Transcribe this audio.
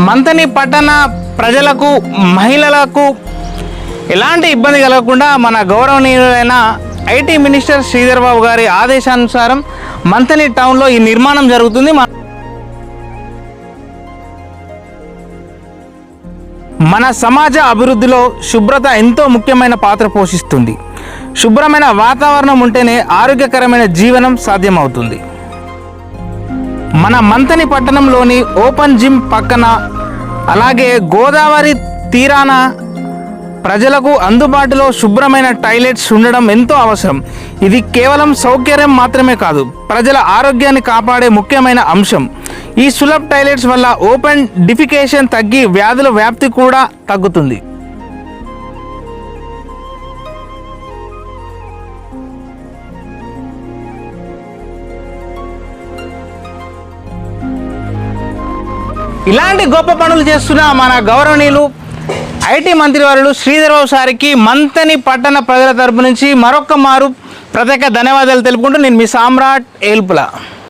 మంతని పట్టణ ప్రజలకు మహిళలకు ఎలాంటి ఇబ్బంది కలగకుండా మన గౌరవనీయులైన ఐటీ మినిస్టర్ శ్రీధర్ బాబు గారి ఆదేశానుసారం మంతని టౌన్లో ఈ నిర్మాణం జరుగుతుంది. మన సమాజ అభివృద్ధిలో శుభ్రత ఎంతో ముఖ్యమైన పాత్ర పోషిస్తుంది. శుభ్రమైన వాతావరణం ఉంటేనే ఆరోగ్యకరమైన జీవనం సాధ్యమవుతుంది. మన మంతని పట్టణంలోని ఓపెన్ జిమ్ పక్కన అలాగే గోదావరి తీరాన ప్రజలకు అందుబాటులో శుభ్రమైన టాయిలెట్స్ ఉండడం ఎంతో అవసరం. ఇది కేవలం సౌకర్యం మాత్రమే కాదు, ప్రజల ఆరోగ్యాన్ని కాపాడే ముఖ్యమైన అంశం. ఈ సులభ టాయిలెట్స్ వల్ల ఓపెన్ డిఫికేషన్ తగ్గి వ్యాధుల వ్యాప్తి కూడా తగ్గుతుంది. ఇలాంటి గొప్ప పనులు చేస్తున్న మన గౌరవనీయులు ఐటీ మంత్రివర్యులు శ్రీధర్ బాబు సారికి మంతని పట్టణ ప్రజల తరపు నుంచి మరొక్క మారు ప్రత్యేక ధన్యవాదాలు తెలుపుకుంటూ నేను మీ సామ్రాట్ ఏల్పుల.